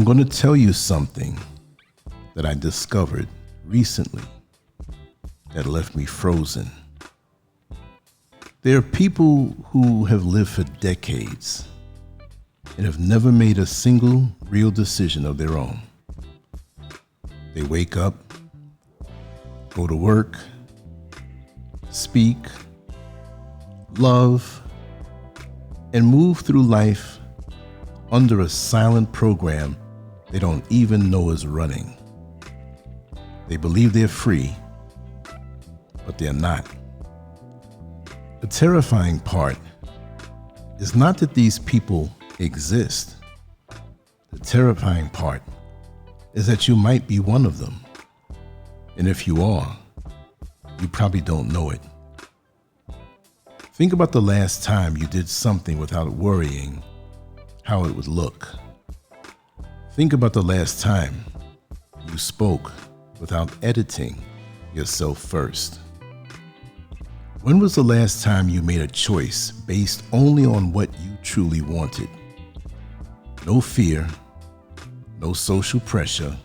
I'm going to tell you something that I discovered recently that left me frozen. There are people who have lived for decades and have never made a single real decision of their own. They wake up, go to work, speak, love, and move through life under a silent program they don't even know is running. They believe they're free, but they're not. The terrifying part is not that these people exist. The terrifying part is that you might be one of them. And if you are, you probably don't know it. Think about the last time you did something without worrying how it would look. Think about the last time you spoke without editing yourself first. When was the last time you made a choice based only on what you truly wanted? No fear, no social pressure,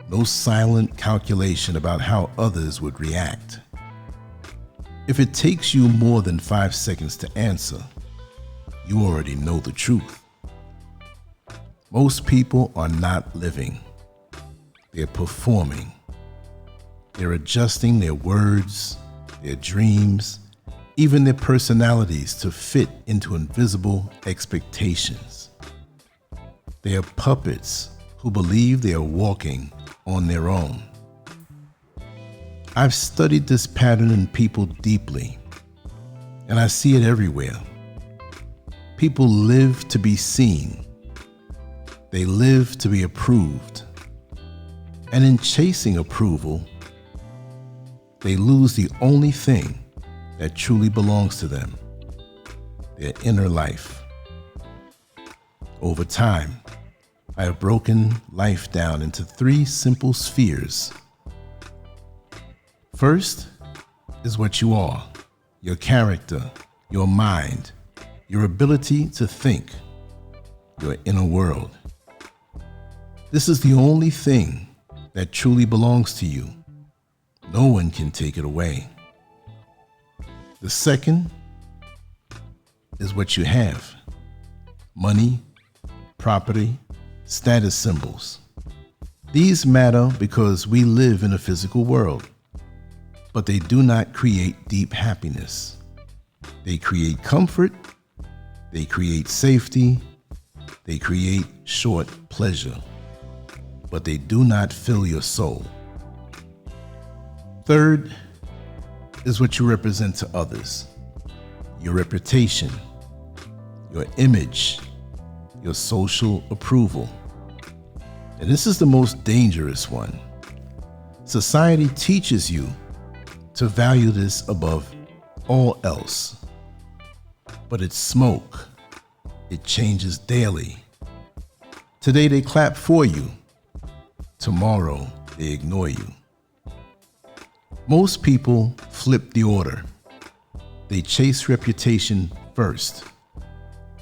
no silent calculation about how others would react. If it takes you more than 5 seconds to answer, you already know the truth. Most people are not living. They're performing. They're adjusting their words, their dreams, even their personalities to fit into invisible expectations. They are puppets who believe they are walking on their own. I've studied this pattern in people deeply, and I see it everywhere. People live to be seen. They live to be approved. And in chasing approval, they lose the only thing that truly belongs to them, their inner life. Over time, I have broken life down into 3 simple spheres. First is what you are, your character, your mind, your ability to think, your inner world. This is the only thing that truly belongs to you. No one can take it away. The second is what you have, money, property, status symbols. These matter because we live in a physical world, but they do not create deep happiness. They create comfort, they create safety, they create short pleasure, but they do not fill your soul. Third is what you represent to others, your reputation, your image, your social approval. And this is the most dangerous one. Society teaches you to value this above all else. But it's smoke. It changes daily. Today they clap for you. Tomorrow they ignore you. Most people flip the order. They chase reputation first.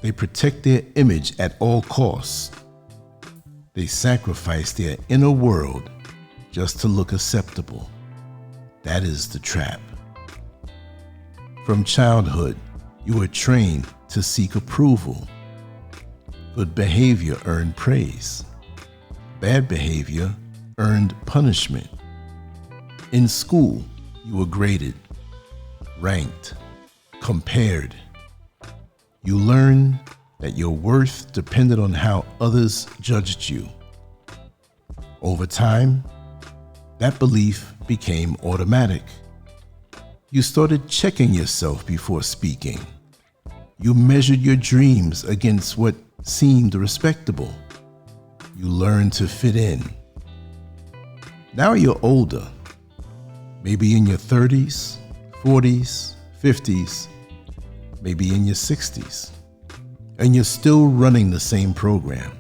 They protect their image at all costs. They sacrifice their inner world just to look acceptable. That is the trap. From childhood, you were trained to seek approval. Good behavior earned praise. Bad behavior earned punishment. In school, you were graded, ranked, compared. You learned that your worth depended on how others judged you. Over time, that belief became automatic. You started checking yourself before speaking. You measured your dreams against what seemed respectable. You learned to fit in. Now you're older, maybe in your 30s, 40s, 50s, maybe in your 60s, and you're still running the same program.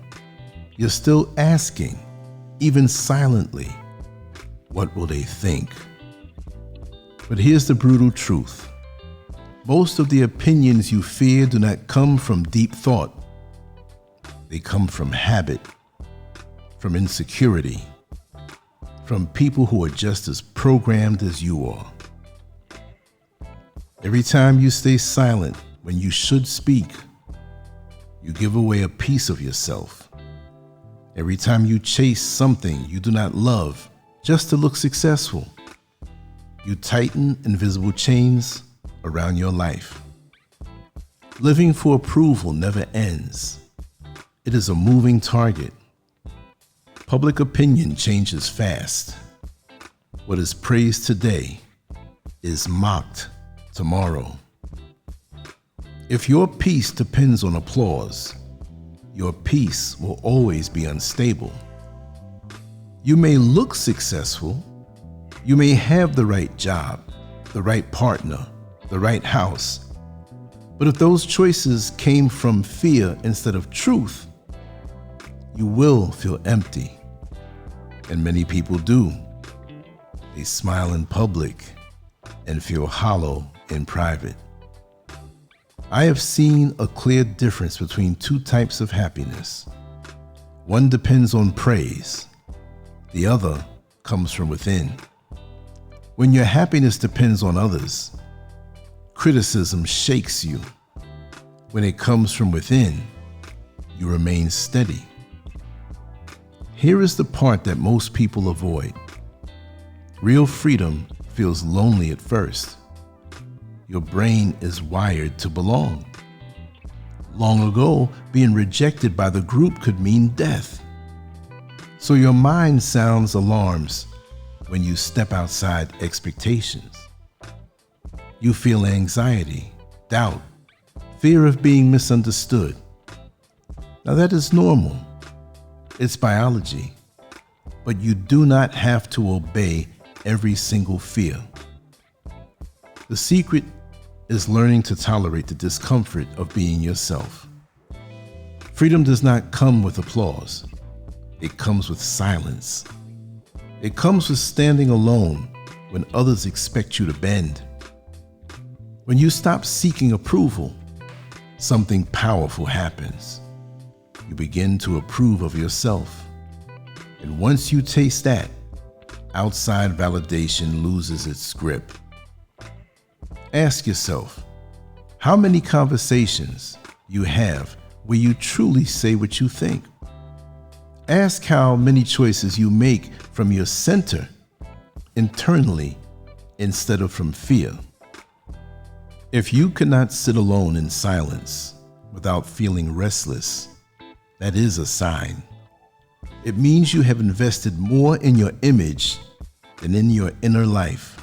You're still asking, even silently, what will they think? But here's the brutal truth. Most of the opinions you fear do not come from deep thought. They come from habit, from insecurity, from people who are just as programmed as you are. Every time you stay silent when you should speak, you give away a piece of yourself. Every time you chase something you do not love just to look successful, you tighten invisible chains around your life. Living for approval never ends. It is a moving target. Public opinion changes fast. What is praised today is mocked tomorrow. If your peace depends on applause, your peace will always be unstable. You may look successful, you may have the right job, the right partner, the right house, but if those choices came from fear instead of truth, you will feel empty. And many people do. They smile in public and feel hollow in private. I have seen a clear difference between two types of happiness. One depends on praise. The other comes from within. When your happiness depends on others, criticism shakes you. When it comes from within, you remain steady. Here is the part that most people avoid. Real freedom feels lonely at first. Your brain is wired to belong. Long ago, being rejected by the group could mean death. So your mind sounds alarms when you step outside expectations. You feel anxiety, doubt, fear of being misunderstood. Now that is normal. It's biology. But you do not have to obey every single fear. The secret is learning to tolerate the discomfort of being yourself. Freedom does not come with applause. It comes with silence. It comes with standing alone when others expect you to bend. When you stop seeking approval, something powerful happens. You begin to approve of yourself. And once you taste that, outside validation loses its grip. Ask yourself, how many conversations you have where you truly say what you think? Ask how many choices you make from your center, internally, instead of from fear. If you cannot sit alone in silence without feeling restless, that is a sign. It means you have invested more in your image than in your inner life.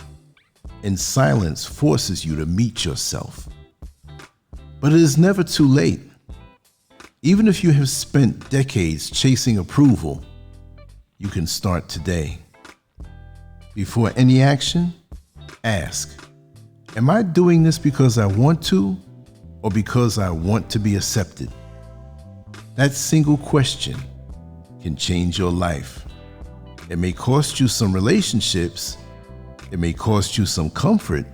And silence forces you to meet yourself. But it is never too late. Even if you have spent decades chasing approval, you can start today. Before any action, ask, am I doing this because I want to or because I want to be accepted? That single question can change your life. It may cost you some relationships, it may cost you some comfort,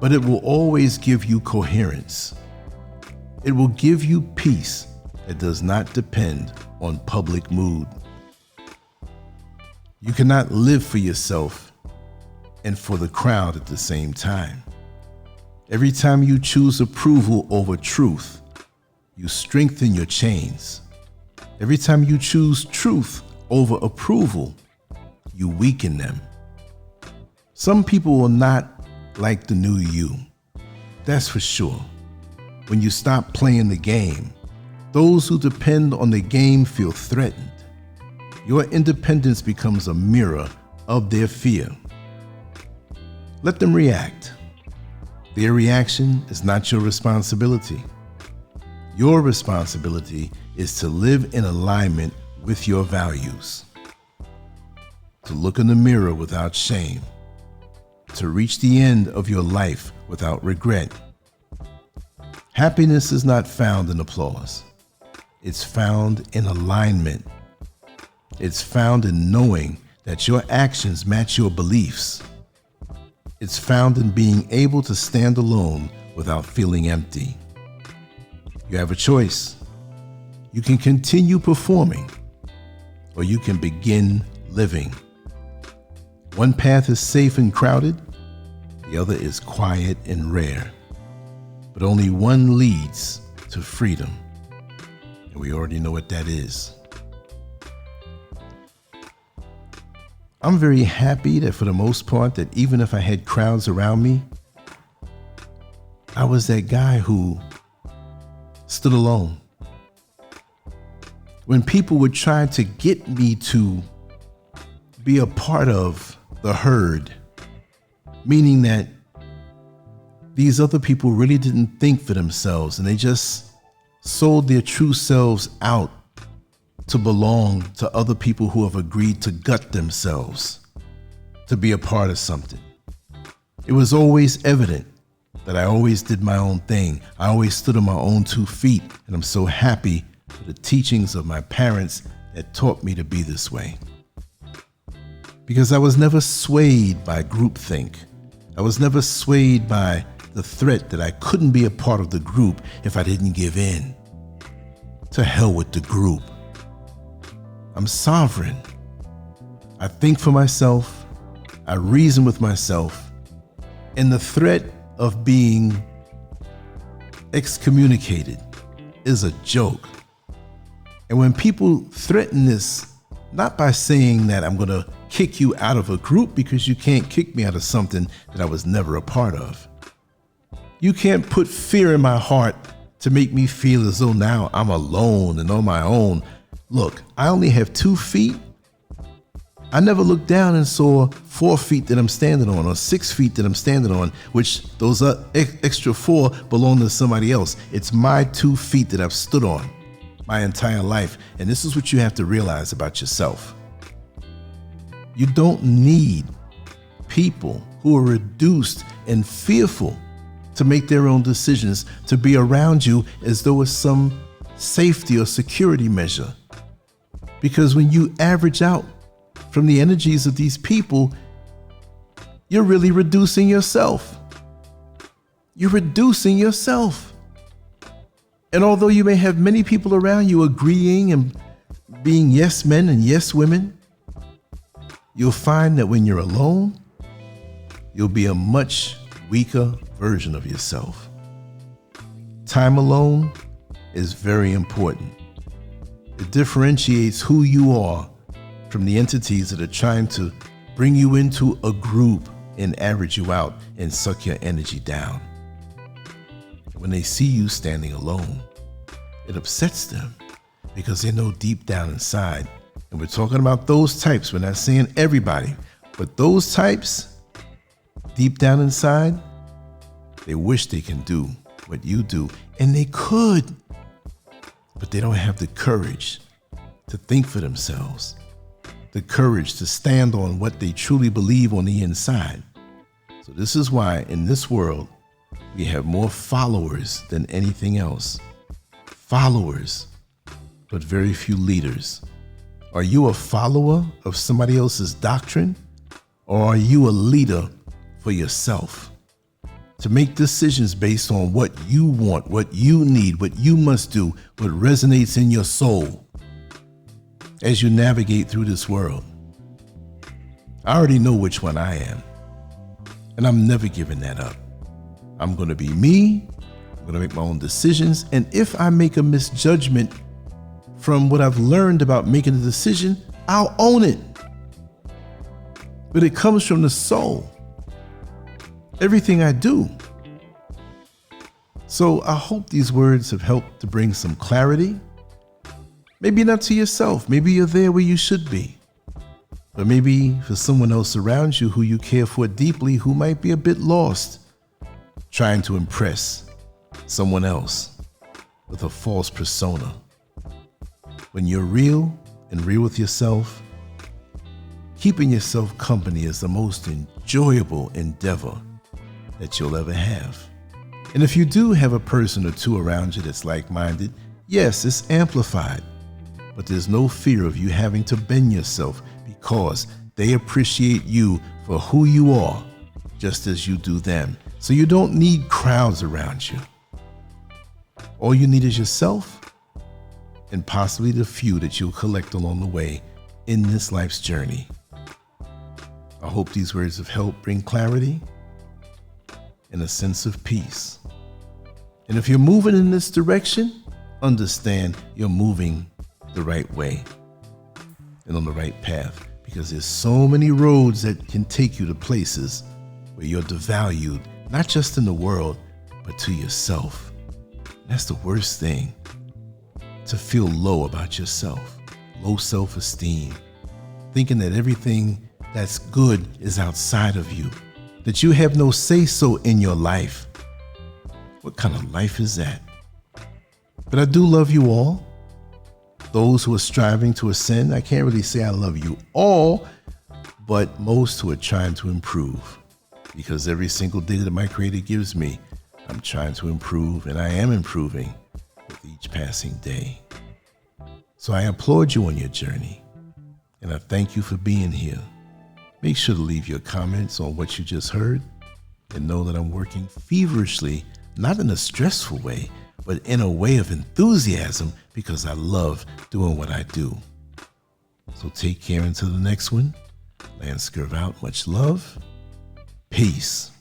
but it will always give you coherence. It will give you peace that does not depend on public mood. You cannot live for yourself and for the crowd at the same time. Every time you choose approval over truth, you strengthen your chains. Every time you choose truth over approval, you weaken them. Some people will not like the new you. That's for sure. When you stop playing the game, those who depend on the game feel threatened. Your independence becomes a mirror of their fear. Let them react. Their reaction is not your responsibility. Your responsibility is to live in alignment with your values. To look in the mirror without shame. To reach the end of your life without regret. Happiness is not found in applause. It's found in alignment. It's found in knowing that your actions match your beliefs. It's found in being able to stand alone without feeling empty. You have a choice. You can continue performing, or you can begin living. One path is safe and crowded, the other is quiet and rare. But only one leads to freedom, and we already know what that is. I'm very happy that for the most part, that even if I had crowds around me, I was that guy who stood alone. When people would try to get me to be a part of the herd, meaning that these other people really didn't think for themselves and they just sold their true selves out to belong to other people who have agreed to gut themselves to be a part of something. It was always evident that I always did my own thing. I always stood on my own 2 feet, and I'm so happy for the teachings of my parents that taught me to be this way. Because I was never swayed by groupthink. I was never swayed by the threat that I couldn't be a part of the group if I didn't give in. To hell with the group. I'm sovereign. I think for myself. I reason with myself. And the threat of being excommunicated is a joke. And when people threaten this, not by saying that I'm going to kick you out of a group because you can't kick me out of something that I was never a part of. You can't put fear in my heart to make me feel as though now I'm alone and on my own. Look, I only have 2 feet. I never looked down and saw 4 feet that I'm standing on or 6 feet that I'm standing on, which those extra 4 belong to somebody else. It's my 2 feet that I've stood on my entire life. And this is what you have to realize about yourself. You don't need people who are reduced and fearful to make their own decisions to be around you as though it's some safety or security measure. Because when you average out from the energies of these people, you're really reducing yourself. You're reducing yourself. And although you may have many people around you agreeing and being yes men and yes women, you'll find that when you're alone, you'll be a much weaker version of yourself. Time alone is very important. It differentiates who you are from the entities that are trying to bring you into a group and average you out and suck your energy down. When they see you standing alone, it upsets them because they know deep down inside, and we're talking about those types, we're not saying everybody, but those types, deep down inside, they wish they can do what you do, and they could, but they don't have the courage to think for themselves, the courage to stand on what they truly believe on the inside. So this is why in this world, we have more followers than anything else. Followers, but very few leaders. Are you a follower of somebody else's doctrine, or are you a leader for yourself? To make decisions based on what you want, what you need, what you must do, what resonates in your soul as you navigate through this world. I already know which one I am, and I'm never giving that up. I'm going to be me. I'm going to make my own decisions. And if I make a misjudgment from what I've learned about making a decision, I'll own it. But it comes from the soul. Everything I do. So I hope these words have helped to bring some clarity. Maybe not to yourself. Maybe you're there where you should be. But maybe for someone else around you who you care for deeply, who might be a bit lost, trying to impress someone else with a false persona. When you're real and real with yourself, keeping yourself company is the most enjoyable endeavor that you'll ever have. And if you do have a person or two around you that's like-minded, yes, it's amplified, but there's no fear of you having to bend yourself because they appreciate you for who you are, just as you do them. So you don't need crowds around you. All you need is yourself and possibly the few that you'll collect along the way in this life's journey. I hope these words have helped bring clarity and a sense of peace. And if you're moving in this direction, understand you're moving the right way and on the right path, because there's so many roads that can take you to places where you're devalued, not just in the world, but to yourself. That's the worst thing, to feel low about yourself, low self-esteem, thinking that everything that's good is outside of you, that you have no say-so in your life. What kind of life is that? But I do love you all. Those who are striving to ascend, I can't really say I love you all, but most who are trying to improve. Because every single day that my Creator gives me, I'm trying to improve, and I am improving with each passing day. So I applaud you on your journey, and I thank you for being here. Make sure to leave your comments on what you just heard, and know that I'm working feverishly, not in a stressful way, but in a way of enthusiasm, because I love doing what I do. So take care until the next one. Scurv out. Much love. Peace.